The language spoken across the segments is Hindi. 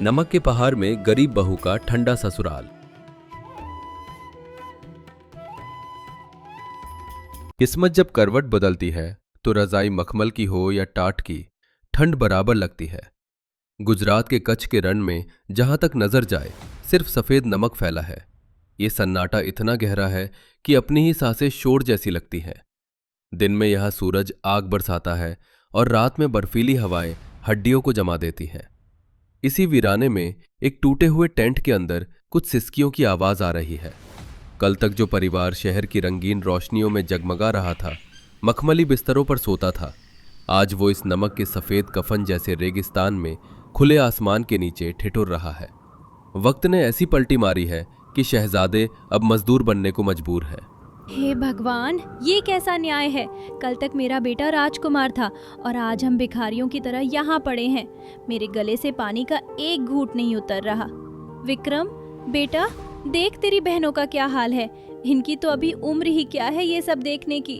नमक के पहाड़ में गरीब बहू का ठंडा ससुराल। किस्मत जब करवट बदलती है तो रजाई मखमल की हो या टाट की, ठंड बराबर लगती है। गुजरात के कच्छ के रण में जहां तक नजर जाए सिर्फ सफेद नमक फैला है। ये सन्नाटा इतना गहरा है कि अपनी ही सांसें शोर जैसी लगती हैं। दिन में यहां सूरज आग बरसाता है और रात में बर्फीली हवाएं हड्डियों को जमा देती हैं। इसी वीराने में एक टूटे हुए टेंट के अंदर कुछ सिसकियों की आवाज आ रही है। कल तक जो परिवार शहर की रंगीन रोशनियों में जगमगा रहा था, मखमली बिस्तरों पर सोता था, आज वो इस नमक के सफेद कफन जैसे रेगिस्तान में खुले आसमान के नीचे ठिठुर रहा है। वक्त ने ऐसी पलटी मारी है कि शहजादे अब मजदूर बनने को मजबूर है। हे भगवान, ये कैसा न्याय है। कल तक मेरा बेटा राजकुमार था और आज हम भिखारियों की तरह यहाँ पड़े हैं। मेरे गले से पानी का एक घूंट नहीं उतर रहा। विक्रम बेटा, देख तेरी बहनों का क्या हाल है। इनकी तो अभी उम्र ही क्या है ये सब देखने की।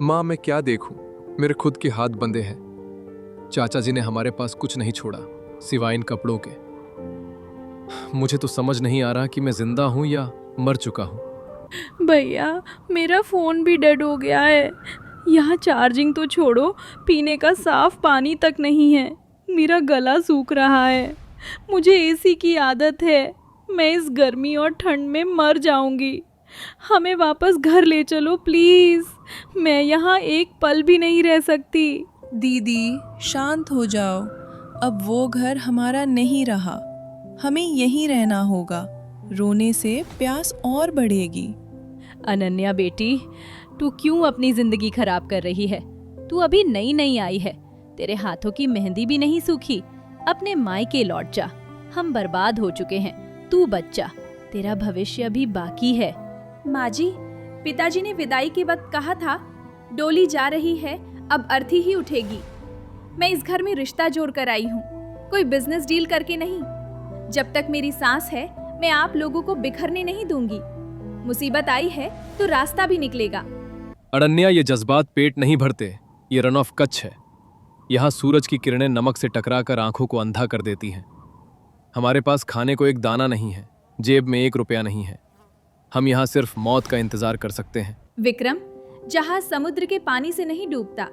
माँ, मैं क्या देखूं, मेरे खुद के हाथ बंधे हैं। चाचा जी ने हमारे पास कुछ नहीं छोड़ा सिवाय इन कपड़ों के। मुझे तो समझ नहीं आ रहा कि मैं जिंदा हूं या मर चुका हूं। भैया, मेरा फोन भी डेड हो गया है। यहाँ चार्जिंग तो छोड़ो, पीने का साफ पानी तक नहीं है। मेरा गला सूख रहा है। मुझे एसी की आदत है। मैं इस गर्मी और ठंड में मर जाऊंगी। हमें वापस घर ले चलो प्लीज। मैं यहाँ एक पल भी नहीं रह सकती। दीदी, शांत हो जाओ। अब वो घर हमारा नहीं रहा, हमें यहीं रहना होगा। रोने से प्यास और बढ़ेगी। अनन्या बेटी, तू क्यों अपनी जिंदगी खराब कर रही है? तू अभी नई नई आई है, तेरे हाथों की मेहंदी भी नहीं सूखी। अपने मायके लौट जा। हम बर्बाद हो चुके हैं, तू बच्चा, तेरा भविष्य अभी बाकी है। माँ जी, पिताजी ने विदाई के वक्त कहा था, डोली जा रही है, अब अर्थी ही उठेगी। मैं इस घर में रिश्ता जोड़ कर आई हूँ, कोई बिजनेस डील करके नहीं। जब तक मेरी सांस है मैं आप लोगों को बिखरने नहीं दूंगी। मुसीबत आई है तो रास्ता भी निकलेगा। अनन्या, ये जज्बात पेट नहीं भरते। ये रन ऑफ कच्छ है। यहाँ सूरज की किरणें नमक से टकराकर आंखों को अंधा कर देती हैं। हमारे पास खाने को एक दाना नहीं है, जेब में 1 रुपया नहीं है। हम यहाँ सिर्फ मौत का इंतजार कर सकते हैं। विक्रम, जहाज समुद्र के पानी से नहीं डूबता।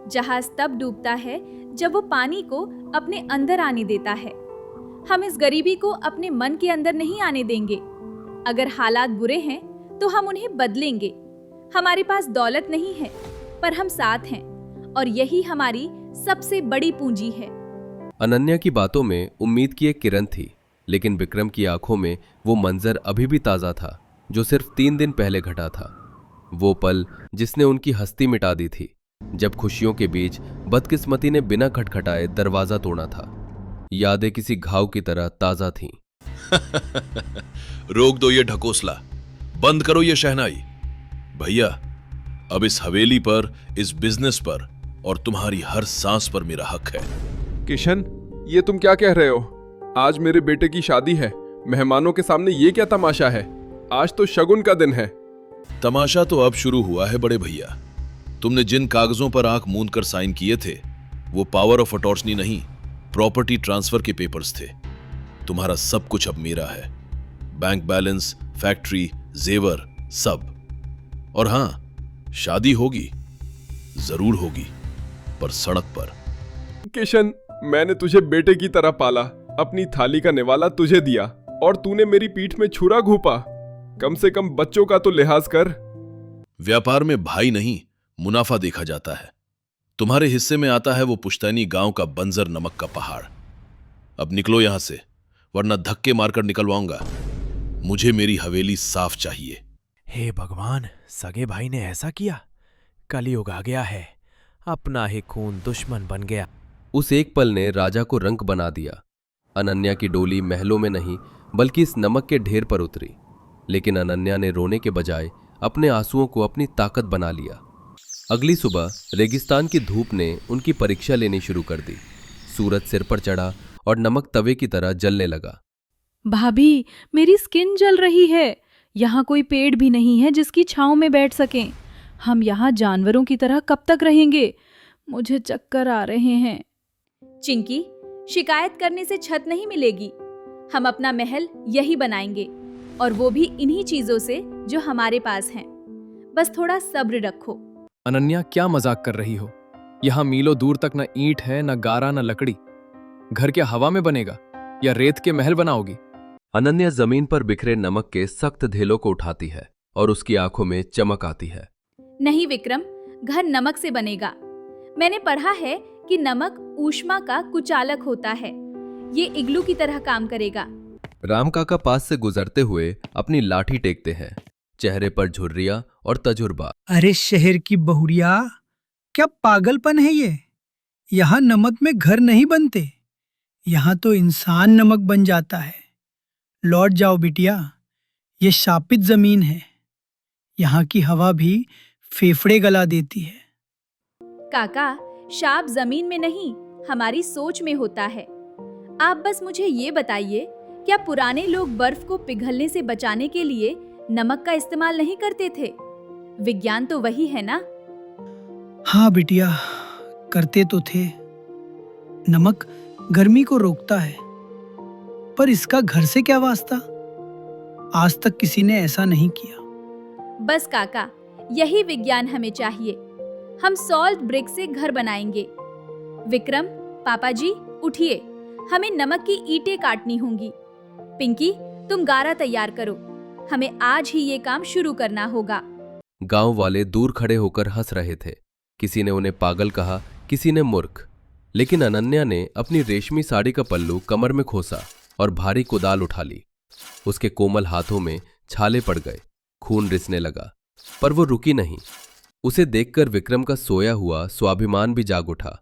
जहाज तब डूबता है जब वो पानी को अपने अंदर आने देता है। हम इस गरीबी को अपने मन के अंदर नहीं आने देंगे। अगर हालात बुरे हैं तो हम उन्हें बदलेंगे। हमारे पास दौलत नहीं है, पर हम साथ हैं और यही हमारी सबसे बड़ी पूंजी है। अनन्या की बातों में उम्मीद की एक किरण थी, लेकिन विक्रम की आंखों में वो मंजर अभी भी ताजा था जो सिर्फ 3 दिन पहले घटा था। वो पल जिसने उनकी हस्ती मिटा दी थी, जब खुशियों के बीच बदकिस्मती ने बिना खटखटाए दरवाजा तोड़ा था। यादें किसी घाव की तरह ताजा थीं। रोक दो ये ढकोसला, बंद करो ये शहनाई। भैया, अब इस हवेली पर, इस बिजनेस पर और तुम्हारी हर सांस पर मेरा हक है। किशन, ये तुम क्या कह रहे हो? आज मेरे बेटे की शादी है। मेहमानों के सामने ये क्या तमाशा है? आज तो शगुन का दिन है। तमाशा तो अब शुरू हुआ है बड़े भैया। तुमने जिन कागजों पर आंख मूंद कर साइन किए थे, वो पावर ऑफ अटॉर्नी नहीं, प्रॉपर्टी ट्रांसफर के पेपर्स थे। तुम्हारा सब कुछ अब मेरा है। बैंक बैलेंस, फैक्ट्री, जेवर, सब। और हां, शादी होगी, जरूर होगी, पर सड़क पर। किशन, मैंने तुझे बेटे की तरह पाला, अपनी थाली का निवाला तुझे दिया और तूने मेरी पीठ में छुरा घूंपा। कम से कम बच्चों का तो लिहाज कर। व्यापार में भाई नहीं, मुनाफा देखा जाता है। तुम्हारे हिस्से में आता है वो पुश्तैनी गांव का बंजर नमक का पहाड़। अब निकलो यहां से, वरना धक्के मारकर निकलवाऊंगा। मुझे मेरी हवेली साफ चाहिए। हे भगवान, सगे भाई ने ऐसा किया? कलयुग आ गया है, अपना ही खून दुश्मन बन गया। उस एक पल ने राजा को रंक बना दिया। अनन्या की डोली महलों में नहीं बल्कि इस नमक के ढेर पर उतरी, लेकिन अनन्या ने रोने के बजाय अपने आंसुओं को अपनी ताकत बना लिया। अगली सुबह रेगिस्तान की धूप ने उनकी परीक्षा लेनी शुरू कर दी। सूरज सिर पर चढ़ा और नमक तवे की तरह जलने लगा। भाभी, मेरी स्किन जल रही है। यहाँ कोई पेड़ भी नहीं है जिसकी छांव में बैठ सकें। हम यहाँ जानवरों की तरह कब तक रहेंगे? मुझे चक्कर आ रहे हैं। चिंकी, शिकायत करने से छत नहीं मिलेगी। हम अपना महल यही बनाएंगे, और वो भी इन्हीं चीजों से जो हमारे पास हैं। बस थोड़ा सब्र रखो। अनन्या, क्या मजाक कर रही हो? यहाँ मीलों दूर तक न ईंट है, न गारा, न लकड़ी। घर क्या हवा में बनेगा या रेत के महल बनाओगी? अनन्या जमीन पर बिखरे नमक के सख्त ढेलों को उठाती है और उसकी आंखों में चमक आती है। नहीं विक्रम, घर नमक से बनेगा। मैंने पढ़ा है कि नमक ऊष्मा का कुचालक होता है। ये इग्लू की तरह काम करेगा। राम काका पास से गुजरते हुए अपनी लाठी टेकते हैं, चेहरे पर झुर्रियां और तजुर्बा। अरे शहर की बहुरिया, क्या पागलपन है ये? यहाँ नमक में घर नहीं बनते, यहाँ तो इंसान नमक बन जाता है। लौट जाओ बिटिया, ये शापित जमीन है। यहाँ की हवा भी फेफड़े गला देती है। काका, शाप जमीन में नहीं, हमारी सोच में होता है। आप बस मुझे ये बताइए, क्या पुराने लोग बर्फ को पिघलने से बचाने के लिए नमक का इस्तेमाल नहीं करते थे? विज्ञान तो वही है ना? हाँ बिटिया, करते तो थे। नमक गर्मी को रोकता है, पर इसका घर से क्या वास्ता? आज तक किसी ने ऐसा नहीं किया। बस काका, यही विज्ञान हमें चाहिए। हम सॉल्ट ब्रिक से घर बनाएंगे। विक्रम, पापा जी उठिए, हमें नमक की ईंटें काटनी होंगी। पिंकी, तुम गारा तैयार करो, हमें आज ही ये काम शुरू करना होगा। गांव वाले दूर खड़े होकर हंस रहे थे। किसी ने उन्हें पागल कहा, किसी ने मूर्ख, लेकिन अनन्या ने अपनी रेशमी साड़ी का पल्लू कमर में खोसा और भारी कुदाल उठा ली। उसके कोमल हाथों में छाले पड़ गए, खून रिसने लगा, पर वो रुकी नहीं। उसे देखकर विक्रम का सोया हुआ स्वाभिमान भी जाग उठा।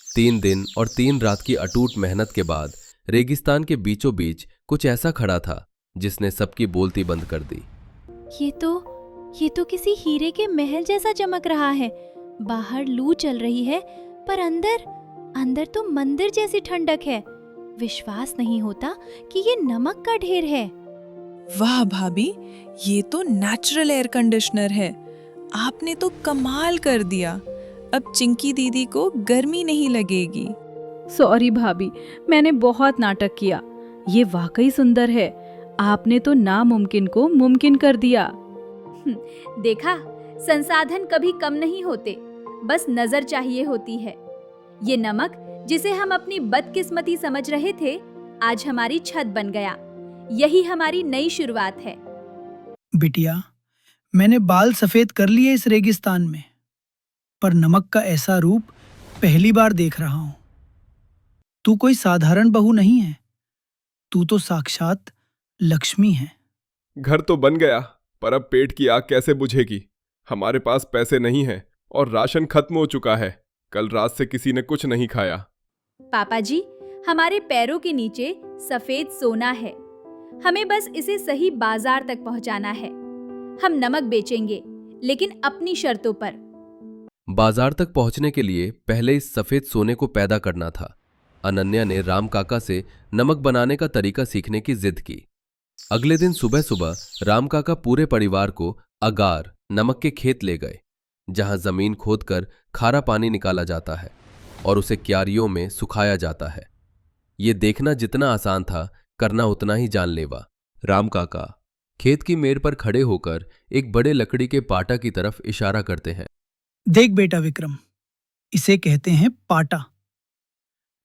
3 दिन और 3 रात की अटूट मेहनत के बाद रेगिस्तान के बीचों बीच कुछ ऐसा खड़ा था जिसने सबकी बोलती बंद कर दी। ये तो किसी हीरे के महल जैसा चमक रहा है। बाहर लू चल रही है, पर अंदर तो मंदिर जैसी ठंडक है। विश्वास नहीं होता कि ये नमक का ढेर है। वाह भाभी, ये तो नेचुरल एयर कंडीशनर है। आपने तो कमाल कर दिया। अब चिंकी दीदी को गर्मी नहीं लगेगी। सॉरी भाभी, मैंने बहुत नाटक किया। ये वाकई सुंदर है। आपने तो नामुमकिन को मुमकिन कर दिया। देखा, संसाधन कभी कम नहीं होते, बस नजर चाहिए होती है। ये नमक जिसे हम अपनी बदकिस्मती समझ रहे थे, आज हमारी छत बन गया। यही हमारी नई शुरुआत है। बिटिया, मैंने बाल सफेद कर लिए इस रेगिस्तान में, पर नमक का ऐसा रूप पहली बार देख रहा हूं। तू कोई साधारण बहू नहीं है, तू तो साक्षात लक्ष्मी है। घर तो बन गया, पर अब पेट की आग कैसे बुझेगी? हमारे पास पैसे नहीं हैं और राशन खत्म हो चुका है। कल रात से किसी ने कुछ नहीं खाया। पापा जी, हमारे पैरों के नीचे सफेद सोना है। हमें बस इसे सही बाजार तक पहुंचाना है। हम नमक बेचेंगे, लेकिन अपनी शर्तों पर। बाजार तक पहुंचने के लिए पहले इस सफेद सोने को पैदा करना था। अनन्या ने राम काका से नमक बनाने का तरीका सीखने की जिद की। अगले दिन सुबह सुबह राम काका पूरे परिवार को अगार नमक के खेत ले गए, जहां जमीन खोदकर खारा पानी निकाला जाता है और उसे क्यारियों में सुखाया जाता है। ये देखना जितना आसान था, करना उतना ही जानलेवा। राम काका खेत की मेड़ पर खड़े होकर एक बड़े लकड़ी के पाटा की तरफ इशारा करते हैं। देख बेटा विक्रम, इसे कहते हैं पाटा।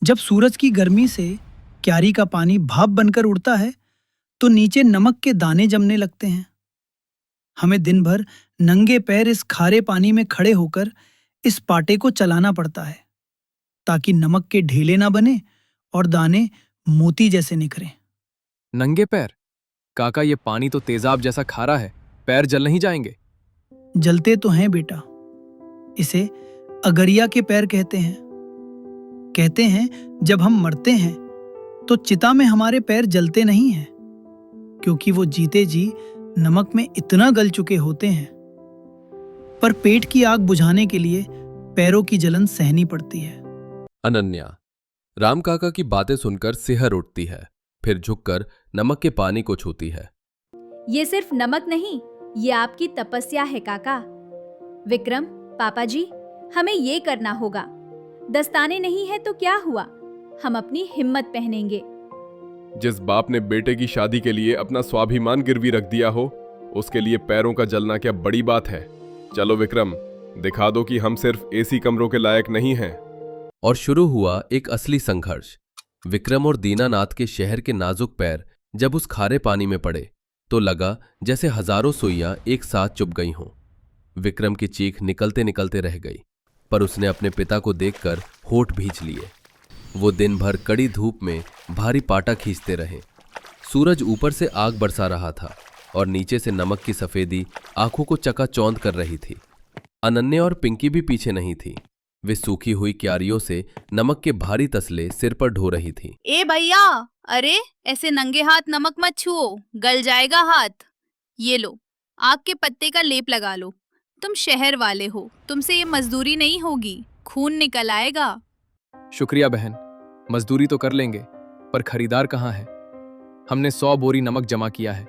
जब सूरज की गर्मी से क्यारी का पानी भाप बनकर उड़ता है, तो नीचे नमक के दाने जमने लगते हैं। हमें दिन भर नंगे पैर इस खारे पानी में खड़े होकर इस पाटे को चलाना पड़ता है, ताकि नमक के ढेले ना बने और दाने मोती जैसे निखरें। नंगे पैर? काका, ये पानी तो तेजाब जैसा खारा है, पैर जल नहीं जाएंगे? जलते तो हैं बेटा, इसे अगरिया के पैर कहते हैं। कहते हैं जब हम मरते हैं तो चिता में हमारे पैर जलते नहीं हैं, क्योंकि वो जीते जी नमक में इतना गल चुके होते हैं। पर पेट की आग बुझाने के लिए पैरों की जलन सहनी पड़ती है। अनन्या राम काका की बातें सुनकर सिहर उठती है, फिर झुककर नमक के पानी को छूती है। ये सिर्फ नमक नहीं, ये आपकी तपस्या है काका। विक्रम, पापा जी, हमें ये करना होगा। दस्ताने नहीं है तो क्या हुआ, हम अपनी हिम्मत पहनेंगे। जिस बाप ने बेटे की शादी के लिए अपना स्वाभिमान गिरवी रख दिया हो, उसके लिए पैरों का जलना क्या बड़ी बात है। चलो विक्रम, दिखा दो कि हम सिर्फ एसी कमरों के लायक नहीं हैं। और शुरू हुआ एक असली संघर्ष। विक्रम और दीनानाथ के शहर के नाजुक पैर जब उस खारे पानी में पड़े तो लगा जैसे हजारों सुइयां एक साथ चुभ गई हों। विक्रम की चीख निकलते निकलते रह गई, पर उसने अपने पिता को देखकर होठ भींच लिए। वो दिन भर कड़ी धूप में भारी पाटा खींचते रहे। सूरज ऊपर से आग बरसा रहा था और नीचे से नमक की सफेदी आंखों को चकाचौंध कर रही थी। अनन्या और पिंकी भी पीछे नहीं थी। वे सूखी हुई क्यारियों से नमक के भारी तसले सिर पर ढो रही थी। ए भैया, अरे ऐसे नंगे हाथ नमक मत छुओ, गल जाएगा हाथ। ये लो, आग के पत्ते का लेप लगा लो। तुम शहर वाले हो, तुमसे ये मजदूरी नहीं होगी, खून निकल आएगा। शुक्रिया बहन, मजदूरी तो कर लेंगे, पर खरीदार कहाँ है? हमने 100 बोरी नमक जमा किया है।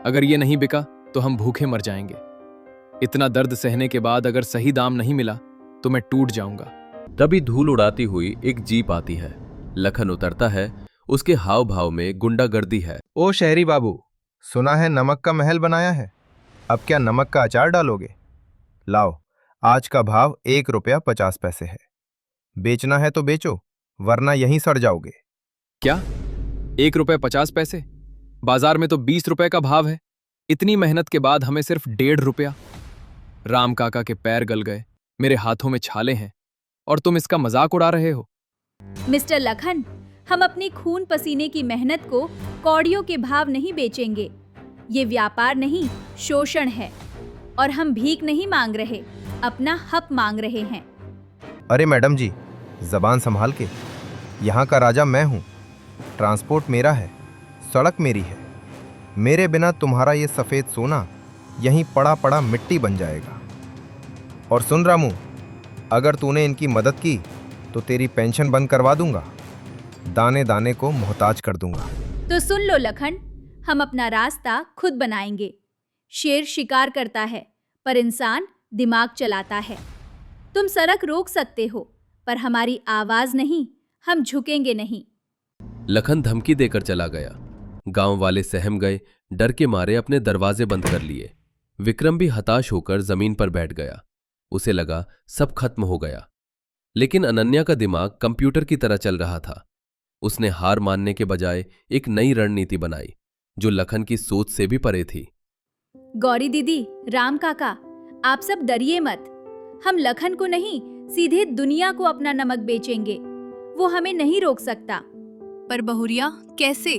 अगर ये नहीं बिका तो हम भूखे मर जाएंगे। इतना दर्द सहने के बाद अगर सही दाम नहीं मिला तो मैं टूट जाऊंगा। तभी धूल उड़ाती हुई एक जीप आती है। लखन उतरता है। उसके हाव भाव में गुंडागर्दी है। ओ शहरी बाबू, सुना है नमक का महल बनाया है, अब क्या नमक का अचार डालोगे? लाओ, आज का भाव 1 रुपया 50 पैसे है। बेचना है तो बेचो, वरना यहीं सड़ जाओगे। क्या 1 रुपये 50 पैसे? बाजार में तो 20 रुपए का भाव है। इतनी मेहनत के बाद हमें सिर्फ 1.5 रुपया। राम काका के पैर गल गए, मेरे हाथों में छाले हैं और तुम इसका मजाक उड़ा रहे हो। मिस्टर लखन, हम अपनी खून पसीने की मेहनत को कौड़ियों के भाव नहीं बेचेंगे। ये व्यापार नहीं, शोषण है। और हम भीख नहीं मांग रहे, अपना हक मांग रहे हैं। अरे मैडम जी, जबान संभाल के। यहाँ का राजा मैं हूँ, ट्रांसपोर्ट मेरा है, सड़क मेरी है। मेरे बिना तुम्हारा ये सफ़ेद सोना यहीं पड़ा पड़ा मिट्टी बन जाएगा। और सुन रामू, अगर तूने इनकी मदद की तो तेरी पेंशन बंद करवा दूंगा, दाने दाने को मोहताज कर दूंगा। तो सुन लो लखन, हम अपना रास्ता खुद बनाएंगे। शेर शिकार करता है, पर इंसान दिमाग चलाता है। तुम सड़क रोक सकते हो, पर हमारी आवाज नहीं, हम झुकेंगे नहीं। लखन धमकी देकर चला गया। गांव वाले सहम गए, डर के मारे अपने दरवाजे बंद कर लिए। विक्रम भी हताश होकर जमीन पर बैठ गया। उसे लगा सब खत्म हो गया। लेकिन अनन्या का दिमाग कंप्यूटर की तरह चल रहा था। उसने हार मानने के बजाय एक नई रणनीति बनाई जो लखन की सोच से भी परे थी। गौरी दीदी, राम काका, आप सब डरिए मत। हम लखन को नहीं, सीधे दुनिया को अपना नमक बेचेंगे। वो हमें नहीं रोक सकता। पर बहुरिया, कैसे?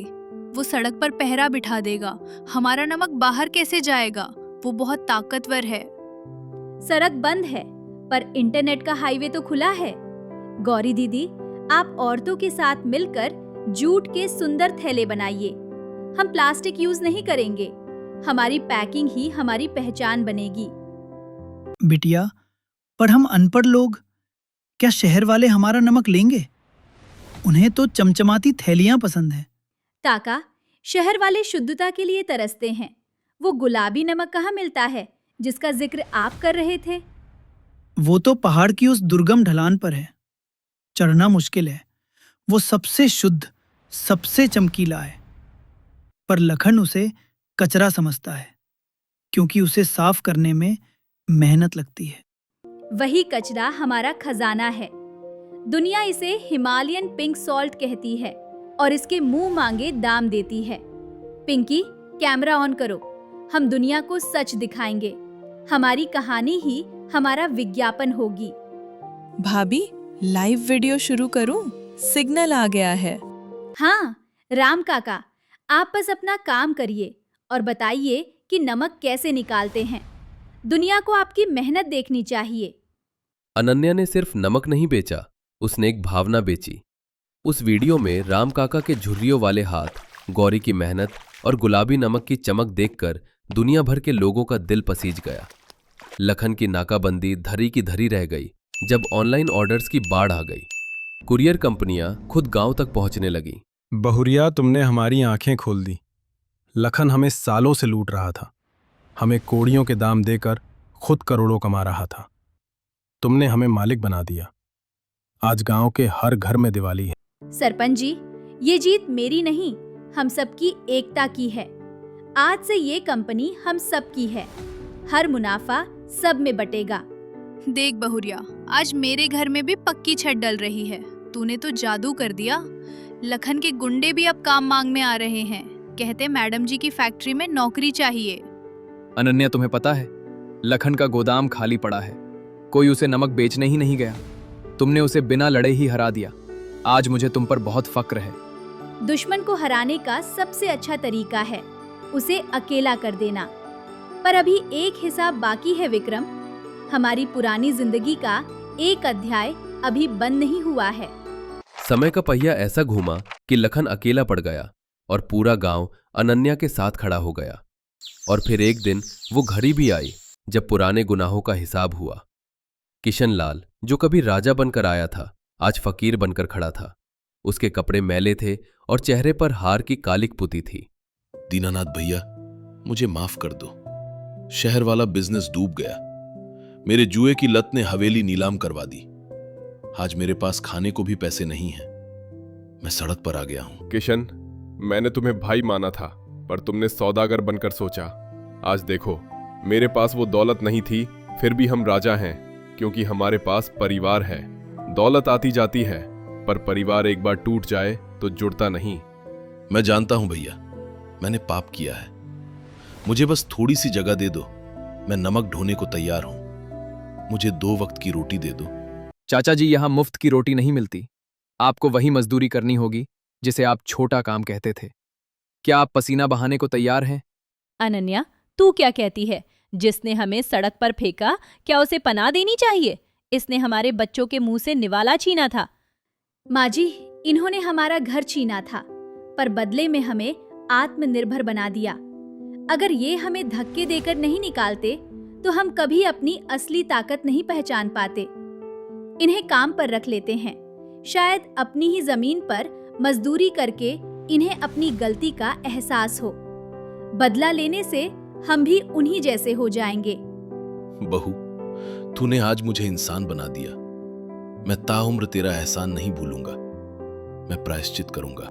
वो सड़क पर पहरा बिठा देगा, हमारा नमक बाहर कैसे जाएगा? वो बहुत ताकतवर है। सड़क बंद है, पर इंटरनेट का हाईवे तो खुला है। गौरी दीदी, आप औरतों के साथ मिलकर जूट के सुंदर थैले बनाइए। हम प्लास्टिक यूज नहीं करेंगे। हमारी पैकिंग ही हमारी पहचान बनेगी। बिटिया, पर हम अनपढ़ लोग, क्या शहर वाले हमारा नमक लेंगे? उन्हें तो चमचमाती थैलियां पसंद हैं। काका, शहर वाले शुद्धता के लिए तरसते हैं। वो गुलाबी नमक कहाँ मिलता है जिसका जिक्र आप कर रहे थे? वो तो पहाड़ की उस दुर्गम ढलान पर है, चढ़ना मुश्किल है। वो सबसे शुद्ध, सबसे चमकीला है। पर लखन उसे कचरा समझता है, क्योंकि उसे साफ करने में मेहनत लगती है। वही कचरा हमारा खजाना है। दुनिया इसे हिमालयन पिंक सॉल्ट कहती है और इसके मुंह मांगे दाम देती है। पिंकी, कैमरा ऑन करो। हम दुनिया को सच दिखाएंगे। हमारी कहानी ही हमारा विज्ञापन होगी। भाभी, लाइव वीडियो शुरू करूं? सिग्नल आ गया है। हाँ राम काका, आप बस अपना काम करिए और बताइए कि नमक कैसे निकालते हैं। दुनिया को आपकी मेहनत देखनी चाहिए। अनन्या ने सिर्फ नमक नहीं बेचा, उसने एक भावना बेची। उस वीडियो में राम काका के झुर्रियों वाले हाथ, गौरी की मेहनत और गुलाबी नमक की चमक देखकर दुनिया भर के लोगों का दिल पसीज गया। लखन की नाकाबंदी धरी की धरी रह गई जब ऑनलाइन ऑर्डर्स की बाढ़ आ गई। कुरियर कंपनियां खुद गांव तक पहुंचने लगी। बहुरिया, तुमने हमारी आंखें खोल दी। लखन हमें सालों से लूट रहा था, हमें कोड़ियों के दाम देकर खुद करोड़ों कमा रहा था। तुमने हमें मालिक बना दिया। आज गांव के हर घर में दिवाली है। सरपंच जी, ये जीत मेरी नहीं, हम सबकी एकता की है। आज से ये कंपनी हम सब की है। हर मुनाफा सब में बटेगा। देख बहुरिया, आज मेरे घर में भी पक्की छत डल रही है। तूने तो जादू कर दिया। लखन के गुंडे भी अब काम मांगने आ रहे हैं। कहते मैडम जी की फैक्ट्री में नौकरी चाहिए। अनन्या, तुम्हें पता है लखन का गोदाम खाली पड़ा है। कोई उसे नमक बेचने ही नहीं गया। तुमने उसे बिना लड़े ही हरा दिया। आज मुझे तुम पर बहुत फक्र है। दुश्मन को हराने का सबसे अच्छा तरीका है उसे अकेला कर देना। पर अभी एक हिसाब बाकी है विक्रम। हमारी पुरानी जिंदगी का एक अध्याय अभी बंद नहीं हुआ है। समय का पहिया ऐसा घूमा कि लखन अकेला पड़ गया और पूरा गांव अनन्या के साथ खड़ा हो गया। और फिर एक दिन वो घड़ी भी आई जब पुराने गुनाहों का हिसाब हुआ। किशनलाल, जो कभी राजा बनकर आया था, आज फकीर बनकर खड़ा था। उसके कपड़े मैले थे और चेहरे पर हार की कालिक पुती थी। दीनानाथ भैया, मुझे माफ कर दो। शहर वाला बिजनेस डूब गया। मेरे जुए की लत ने हवेली नीलाम करवा दी। आज मेरे पास खाने को भी पैसे नहीं हैं। मैं सड़क पर आ गया हूं। किशन, मैंने तुम्हें भाई माना था, पर तुमने सौदागर बनकर सोचा। आज देखो, मेरे पास वो दौलत नहीं थी, फिर भी हम राजा हैं, क्योंकि हमारे पास परिवार है। दौलत आती जाती है, पर परिवार एक बार टूट जाए तो जुड़ता नहीं। मैं जानता हूं भैया, मैंने पाप किया है। मुझे बस थोड़ी सी जगह दे दो। मैं नमक ढोने को तैयार हूं। मुझे 2 वक्त की रोटी दे दो। चाचा जी, यहाँ मुफ्त की रोटी नहीं मिलती। आपको वही मजदूरी करनी होगी जिसे आप छोटा काम कहते थे। क्या आप पसीना बहाने को तैयार हैं? अनन्या, तू क्या कहती है? जिसने हमें सड़क पर फेंका, क्या उसे पनाह देनी चाहिए? इसने हमारे बच्चों के मुंह से निवाला छीना था। माँ जी, इन्होंने हमारा घर छीना था, पर बदले में हमें आत्मनिर्भर बना दिया। अगर ये हमें धक्के देकर नहीं निकालते तो हम कभी अपनी असली ताकत नहीं पहचान पाते। इन्हें काम पर रख लेते हैं। शायद अपनी ही जमीन पर मजदूरी करके इन्हें अपनी गलती का एहसास हो। बदला लेने से हम भी उन्हीं जैसे हो जाएंगे। बहू, तूने आज मुझे इंसान बना दिया। मैं ताउम्र तेरा एहसान नहीं भूलूंगा। मैं प्रायश्चित करूंगा।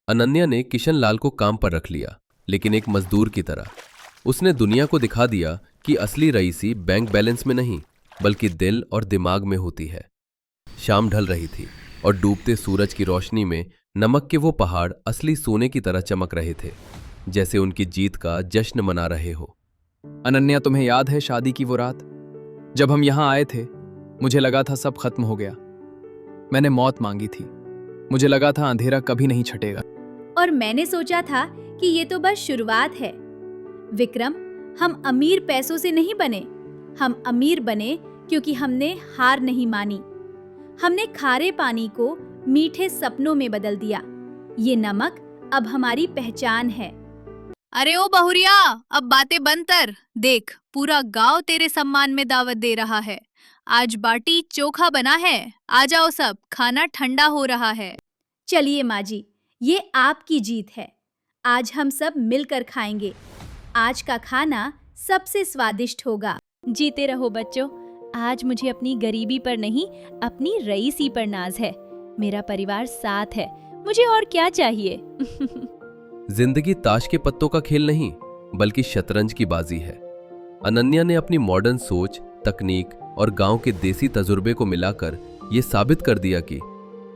अनन्या ने किशनलाल को काम पर रख लिया, लेकिन एक मजदूर की तरह। उसने दुनिया को दिखा दिया कि असली रईसी बैंक बैलेंस में नहीं, बल्कि दिल और दिमाग में होती है। शाम ढल रही थी और डूबते सूरज की रोशनी में नमक के वो पहाड़ असली सोने की तरह चमक रहे थे, जैसे उनकी जीत का जश्न मना रहे हो। अनन्या, तुम्हें याद है शादी की वो रात जब हम यहाँ आए थे? मुझे लगा था सब खत्म हो गया। मैंने मौत मांगी थी। मुझे लगा था अंधेरा कभी नहीं छटेगा। और मैंने सोचा था कि ये तो बस शुरुआत है। विक्रम, हम अमीर पैसों से नहीं बने। हम अमीर बने क्योंकि हमने हार नहीं मानी। हमने खारे पानी को मीठे सपनों में बदल दिया। ये नमक अब हमारी पहचान है। अरे ओ बहुरिया, अब बातें बंद कर। देख, पूरा गांव तेरे सम्मान में दावत दे रहा है। आज बाटी चोखा बना है। आ जाओ सब, खाना ठंडा हो रहा है। चलिए माँ जी, ये आपकी जीत है। आज हम सब मिलकर खाएंगे। आज का खाना सबसे स्वादिष्ट होगा। जीते रहो बच्चों। आज मुझे अपनी गरीबी पर नहीं, अपनी रईसी पर नाज है। मेरा परिवार साथ है। मुझे और क्या चाहिए? जिंदगी ताश के पत्तों का खेल नहीं, बल्कि शतरंज की बाजी है। अनन्या ने अपनी मॉडर्न सोच, तकनीक और गांव के देसी तजुर्बे को मिलाकर ये साबित कर दिया कि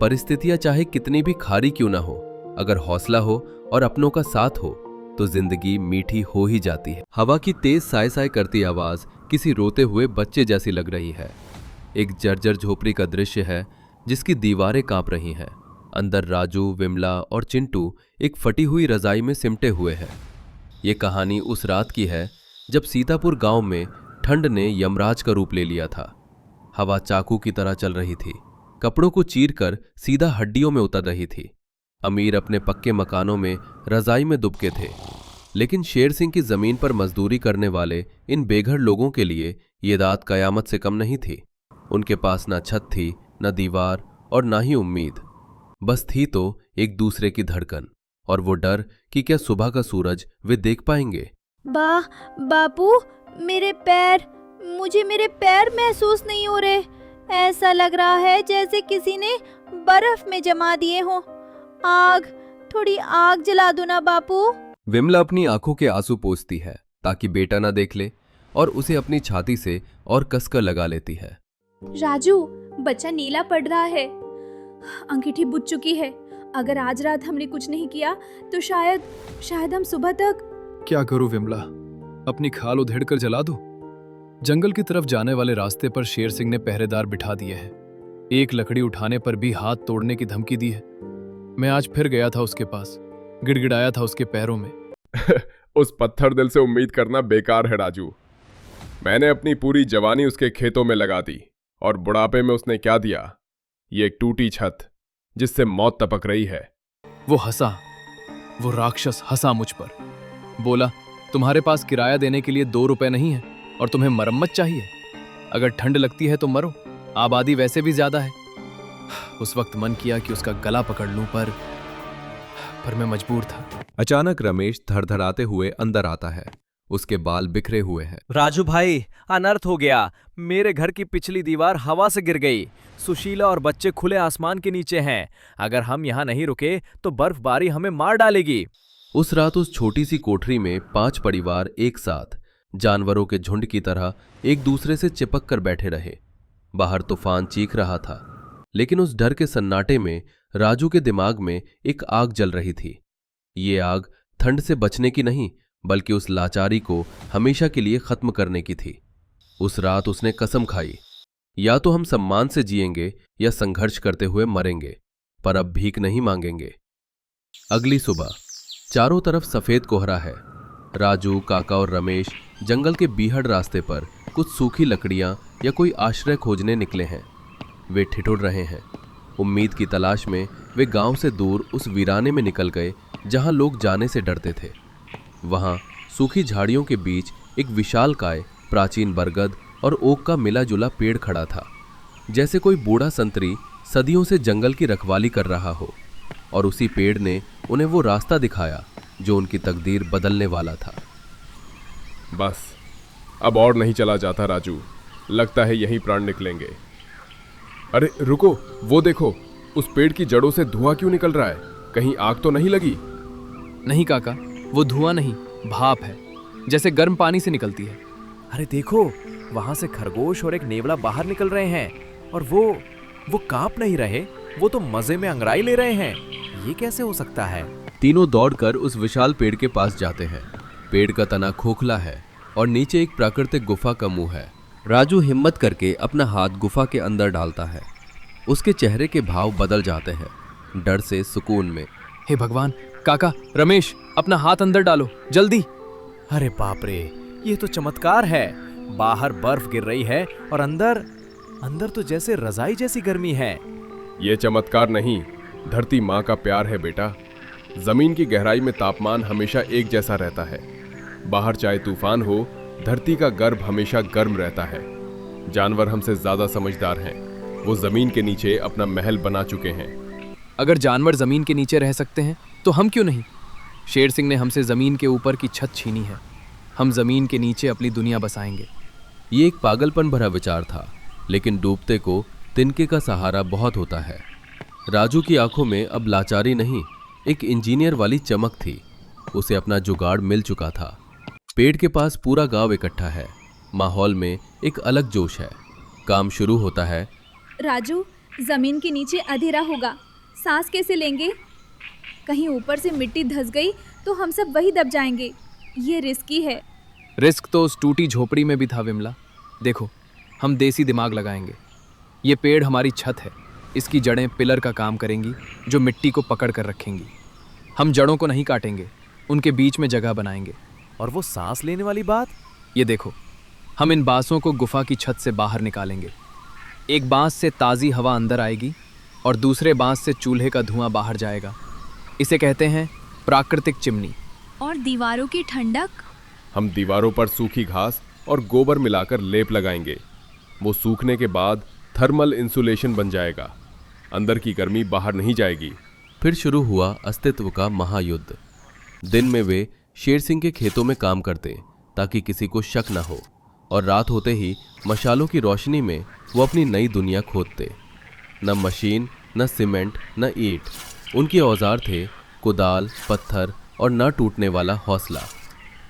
परिस्थितियां चाहे कितनी भी खारी क्यों ना हो, अगर हौसला हो और अपनों का साथ हो तो जिंदगी मीठी हो ही जाती है। हवा की तेज साय साय करती आवाज किसी रोते हुए बच्चे जैसी लग रही है। एक जर्जर झोपड़ी का दृश्य है जिसकी दीवारें कांप रही हैं। अंदर राजू, विमला और चिंटू एक फटी हुई रजाई में सिमटे हुए हैं। ये कहानी उस रात की है जब सीतापुर गांव में ठंड ने यमराज का रूप ले लिया था। हवा चाकू की तरह चल रही थी, कपड़ों को चीरकर सीधा हड्डियों में उतर रही थी। अमीर अपने पक्के मकानों में रजाई में दुबके थे, लेकिन शेर सिंह की जमीन पर मजदूरी करने वाले इन बेघर लोगों के लिए ये रात कयामत से कम नहीं थी। उनके पास ना छत थी, न दीवार और ना ही उम्मीद। बस थी तो एक दूसरे की धड़कन और वो डर कि क्या सुबह का सूरज वे देख पाएंगे। बापू, मुझे मेरे पैर महसूस नहीं हो रहे। ऐसा लग रहा है जैसे किसी ने बर्फ में जमा दिए हों। आग, थोड़ी आग जला दो ना बापू। विमला अपनी आंखों के आंसू पोंछती है ताकि बेटा ना देख ले और उसे अपनी छाती से और कसकर लगा लेती है। राजू, बच्चा नीला पड़ रहा है, अंगीठी बुझ चुकी है। अगर आज रात हमने कुछ नहीं किया तो शायद हम सुबह तक। क्या करूं विमला, अपनी खाल उधेड़ कर जला दूं? जंगल की तरफ जाने वाले रास्ते पर शेर सिंह ने पहरेदार बिठा दिए हैं। एक लकड़ी उठाने पर भी हाथ तोड़ने की धमकी दी है। मैं आज फिर गया था उसके पास, गिड़गिड़ाया था उसके पैरों में। उस पत्थर दिल से उम्मीद करना बेकार है राजू। मैंने अपनी पूरी जवानी उसके खेतों में लगा दी और बुढ़ापे में उसने क्या दिया? ये एक टूटी छत जिससे मौत टपक रही है। वो हंसा, वो राक्षस हंसा मुझ पर। बोला, तुम्हारे पास किराया देने के लिए 2 रुपए नहीं है और तुम्हें मरम्मत चाहिए। अगर ठंड लगती है तो मरो, आबादी वैसे भी ज्यादा है। उस वक्त मन किया कि उसका गला पकड़ लूं पर मैं मजबूर था। अचानक रमेश धड़धड़ाते हुए अंदर आता है। उसके बाल बिखरे हुए हैं। राजू भाई, अनर्थ हो गया। मेरे घर की पिछली दीवार हवा से गिर गई। सुशीला और बच्चे खुले आसमान के नीचे हैं। अगर हम यहाँ नहीं रुके तो बर्फबारी हमें मार डालेगी। उस रात उस छोटी सी कोठरी में 5 परिवार एक साथ जानवरों के झुंड की तरह एक दूसरे से चिपक कर बैठे रहे। बाहर तूफान चीख रहा था, लेकिन उस डर के सन्नाटे में राजू के दिमाग में एक आग जल रही थी। ये आग ठंड से बचने की नहीं, बल्कि उस लाचारी को हमेशा के लिए खत्म करने की थी। उस रात उसने कसम खाई, या तो हम सम्मान से जिएंगे या संघर्ष करते हुए मरेंगे, पर अब भीख नहीं मांगेंगे। अगली सुबह चारों तरफ सफेद कोहरा है। राजू, काका और रमेश जंगल के बीहड़ रास्ते पर कुछ सूखी लकड़ियां या कोई आश्रय खोजने निकले हैं। वे ठिठुर रहे हैं। उम्मीद की तलाश में वे गांव से दूर उस वीराने में निकल गए जहां लोग जाने से डरते थे। वहां सूखी झाड़ियों के बीच एक विशालकाय प्राचीन बरगद और ओक का मिला जुला पेड़ खड़ा था, जैसे कोई बूढ़ा संतरी सदियों से जंगल की रखवाली कर रहा हो। और उसी पेड़ ने उन्हें वो रास्ता दिखाया जो उनकी तकदीर बदलने वाला था। बस अब और नहीं चला जाता राजू, लगता है यहीं प्राण निकलेंगे। अरे रुको, वो देखो, उस पेड़ की जड़ों से धुआं क्यों निकल रहा है? कहीं आग तो नहीं लगी? नहीं काका, वो धुआं नहीं, भाप है, जैसे गर्म पानी से निकलती है। अरे देखो, वहां से खरगोश और एक नेवला बाहर निकल रहे हैं और वो कांप नहीं रहे, वो तो मजे में अंगड़ाई ले रहे हैं। ये कैसे हो सकता है? तीनों दौड़कर उस विशाल पेड़ के पास जाते हैं। पेड़ का तना खोखला है और नीचे एक प्राकृतिक गुफा का मुंह है। राजू हिम्मत करके अपना हाथ गुफा के अंदर डालता है। उसके चेहरे के भाव बदल जाते हैं, डर से सुकून में। हे भगवान, काका, रमेश, अपना हाथ अंदर डालो, जल्दी। अरे बाप रे, ये तो चमत्कार है। बाहर बर्फ गिर रही है और अंदर तो जैसे रजाई जैसी गर्मी है। ये चमत्कार नहीं, धरती माँ का प्यार है बेटा। जमीन की गहराई में तापमान हमेशा एक जैसा रहता है। बाहर चाहे तूफान हो, धरती का गर्भ हमेशा गर्म रहता है। जानवर हमसे ज्यादा समझदार हैं। वो जमीन के नीचे अपना महल बना चुके हैं। अगर जानवर जमीन के नीचे रह सकते हैं तो हम क्यों नहीं? शेर सिंह ने हमसे जमीन के ऊपर की छत छीनी है। हम जमीन के नीचे अपनी दुनिया बसाएंगे। ये एक पागलपन भरा विचार था, लेकिन डूबते को तिनके का सहारा बहुत होता है। राजू की आंखों में अब लाचारी नहीं, एक इंजीनियर वाली चमक थी। उसे अपना जुगाड़ मिल चुका था। पेड़ के पास पूरा गांव इकट्ठा है। माहौल में एक अलग जोश है। काम शुरू होता है। राजू, जमीन के नीचे अंधेरा होगा, सांस कैसे लेंगे? कहीं ऊपर से मिट्टी धंस गई तो हम सब वही दब जाएंगे। ये रिस्की है। रिस्क तो उस टूटी झोपड़ी में भी था विमला। देखो, हम देसी दिमाग लगाएंगे। ये पेड़ हमारी छत है। इसकी जड़ें पिलर का काम करेंगी जो मिट्टी को पकड़ कर रखेंगी। हम जड़ों को नहीं काटेंगे, उनके बीच में जगह बनाएंगे। और वो सांस लेने वाली बात? ये देखो, हम इन बांसों को गुफा की छत से बाहर निकालेंगे। एक बांस से ताज़ी हवा अंदर आएगी और दूसरे बांस से चूल्हे का धुआं बाहर जाएगा। इसे कहते हैं प्राकृतिक चिमनी। और दीवारों की ठंडक? हम दीवारों पर सूखी घास और गोबर मिलाकर लेप लगाएंगे। वो सूखने के बाद थर्मल इंसुलेशन बन जाएगा। अंदर की गर्मी बाहर नहीं जाएगी। फिर शुरू हुआ अस्तित्व का महायुद्ध। दिन में वे शेर सिंह के खेतों में काम करते ताकि किसी को शक न हो, और रात होते ही मशालों की रोशनी में वो अपनी नई दुनिया खोदते। न मशीन, न सीमेंट, न ईंट। उनके औजार थे कुदाल, पत्थर और न टूटने वाला हौसला।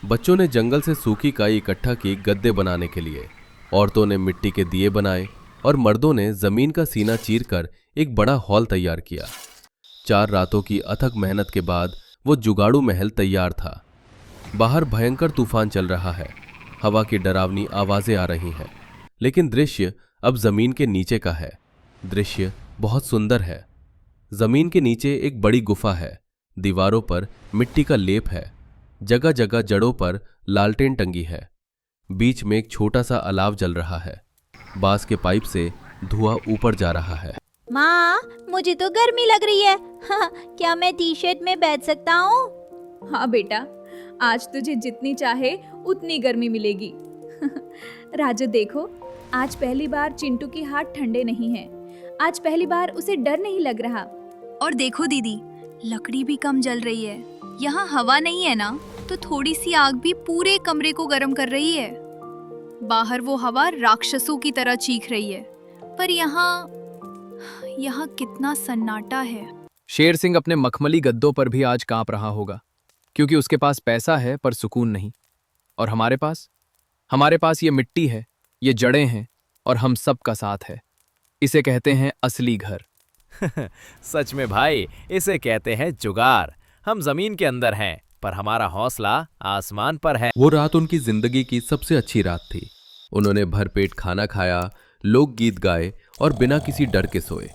बच्चों ने जंगल से सूखी काई इकट्ठा की गद्दे बनाने के लिए, औरतों ने मिट्टी के दिए बनाए और मर्दों ने जमीन का सीना चीरकर एक बड़ा हॉल तैयार किया। 4 रातों की अथक मेहनत के बाद वो जुगाड़ू महल तैयार था। बाहर भयंकर तूफान चल रहा है, हवा की डरावनी आवाजें आ रही हैं, लेकिन दृश्य अब जमीन के नीचे का है। दृश्य बहुत सुंदर है। जमीन के नीचे एक बड़ी गुफा है, दीवारों पर मिट्टी का लेप है, जगह जगह जड़ों पर लालटेन टंगी है। बीच में एक छोटा सा अलाव जल रहा है, बांस के पाइप से धुआं ऊपर जा रहा है। माँ, मुझे तो गर्मी लग रही है। क्या मैं टी शर्ट में बैठ सकता हूँ? हाँ बेटा, आज तुझे जितनी चाहे उतनी गर्मी मिलेगी। राजू देखो, आज पहली बार चिंटू के हाथ ठंडे नहीं हैं। आज पहली बार उसे डर नहीं लग रहा। और देखो दीदी, लकड़ी भी कम जल रही है। यहाँ हवा नहीं है ना, तो थोड़ी सी आग भी पूरे कमरे को गर्म कर रही है। बाहर वो हवा राक्षसों की तरह चीख रही है, पर यहाँ कितना सन्नाटा है। शेर सिंह अपने मखमली गद्दों पर भी आज कांप रहा होगा, क्योंकि उसके पास पैसा है पर सुकून नहीं। और हमारे पास ये मिट्टी है, ये जड़ें हैं और हम सब का साथ है। इसे कहते हैं असली घर। सच में भाई, इसे कहते हैं जुगाड़। हम जमीन के अंदर हैं, पर हमारा हौसला आसमान पर है। वो रात उनकी जिंदगी की सबसे अच्छी रात थी। उन्होंने भरपेट खाना खाया, लोकगीत गाए और बिना किसी डर के सोए।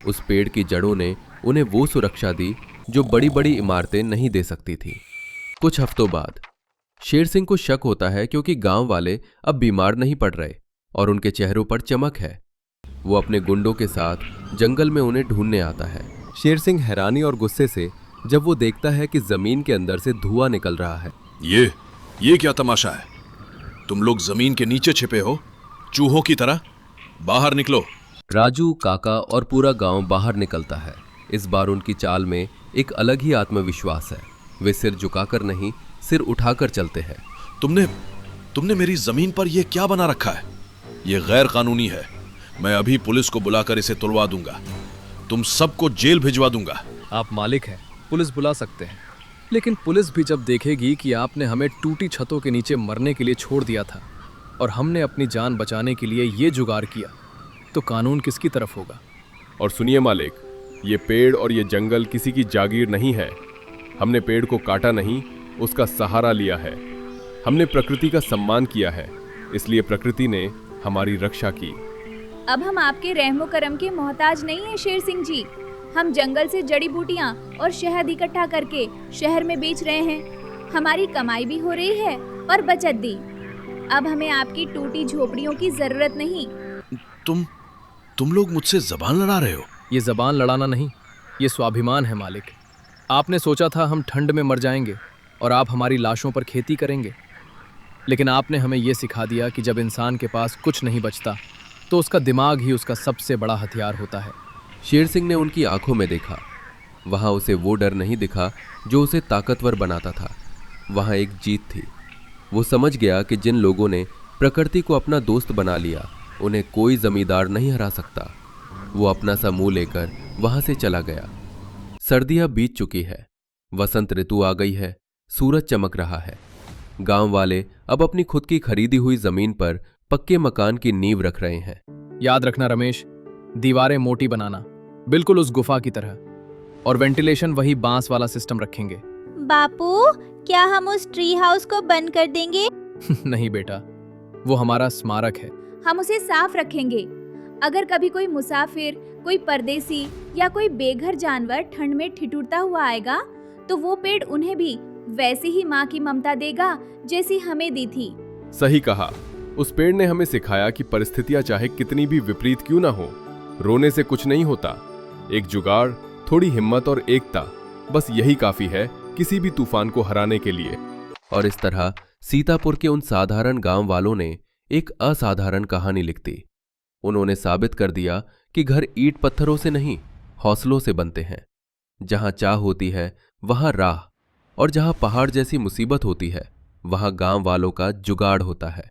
उस पेड़ की जड़ों ने उन्हें वो सुरक्षा दी जो बड़ी बड़ी इमारतें नहीं दे सकती थी। कुछ हफ्तों बाद शेर सिंह को शक होता है, क्योंकि गांव वाले अब बीमार नहीं पड़ रहे और उनके चेहरों पर चमक है। वो अपने गुंडों के साथ जंगल में उन्हें ढूंढने आता है। शेर सिंह हैरानी और गुस्से से जब वो देखता है कि जमीन के अंदर से धुआं निकल रहा है। ये क्या तमाशा है? तुम लोग जमीन के नीचे छिपे हो, चूहों की तरह? बाहर निकलो। राजू, काका और पूरा गांव बाहर निकलता है। इस बार उनकी चाल में एक अलग ही आत्मविश्वास है। वे सिर झुकाकर नहीं, सिर उठाकर चलते हैं। तुमने मेरी जमीन पर यह क्या बना रखा है? यह गैर कानूनी है। मैं अभी पुलिस को बुलाकर इसे तुड़वा दूंगा। तुम सबको जेल भिजवा दूंगा। आप मालिक हैं, पुलिस बुला सकते हैं, लेकिन पुलिस भी जब देखेगी कि आपने हमें टूटी छतों के नीचे मरने के लिए छोड़ दिया था और हमने अपनी जान बचाने के लिए ये जुगाड़ किया, तो कानून किसकी तरफ होगा? और सुनिए मालिक, ये पेड़ और ये जंगल किसी की जागीर नहीं है। हमने पेड़ को काटा नहीं, उसका सहारा लिया है। हमने प्रकृति का सम्मान किया है, इसलिए प्रकृति ने हमारी रक्षा की। अब हम आपके रहमो करम के मोहताज नहीं हैं शेर सिंह जी। हम जंगल से जड़ी बूटियां और शहद इकट्ठा करके शहर में बेच रहे हैं। हमारी कमाई भी हो रही है और बचत भी। अब हमें आपकी टूटी झोपड़ियों की जरूरत नहीं। तुम लोग मुझसे जबान लड़ा रहे हो? ये जबान लड़ाना नहीं, ये स्वाभिमान है मालिक। आपने सोचा था हम ठंड में मर जाएंगे और आप हमारी लाशों पर खेती करेंगे, लेकिन आपने हमें ये सिखा दिया कि जब इंसान के पास कुछ नहीं बचता तो उसका दिमाग ही उसका सबसे बड़ा हथियार होता है। शेर सिंह ने उनकी आंखों में देखा। वहां उसे वो डर नहीं दिखा जो उसे ताकतवर बनाता था। वहां एक जीत थी। वो समझ गया कि जिन लोगों ने प्रकृति को अपना दोस्त बना लिया, उन्हें कोई जमींदार नहीं हरा सकता। वो अपना सा मुंह लेकर वहां से चला गया। सर्दियां बीत चुकी है, वसंत ऋतु आ गई है, सूरज चमक रहा है। गांव वाले अब अपनी खुद की खरीदी हुई जमीन पर पक्के मकान की नींव रख रहे हैं। याद रखना रमेश, दीवारें मोटी बनाना, बिल्कुल उस गुफा की तरह, और वेंटिलेशन वही बांस वाला सिस्टम रखेंगे। बापू, क्या हम उस ट्री हाउस को बंद कर देंगे? नहीं बेटा, वो हमारा स्मारक है। हम उसे साफ रखेंगे। अगर कभी कोई मुसाफिर, कोई परदेसी या कोई बेघर जानवर ठंड में ठिठुरता हुआ आएगा, तो वो पेड़ उन्हें भी वैसी ही माँ की ममता देगा जैसी हमें दी थी। सही कहा। उस पेड़ ने हमें सिखाया कि परिस्थितियां चाहे कितनी भी विपरीत क्यों ना हो, रोने से कुछ नहीं होता। एक जुगाड़, थोड़ी हिम्मत और एकता, बस यही काफी है किसी भी तूफान को हराने के लिए। और इस तरह सीतापुर के उन साधारण गांव वालों ने एक असाधारण कहानी लिख दी। उन्होंने साबित कर दिया कि घर ईंट पत्थरों से नहीं, हौसलों से बनते हैं। जहां चाह होती है वहां राह, और जहां पहाड़ जैसी मुसीबत होती है वहां गांव वालों का जुगाड़ होता है।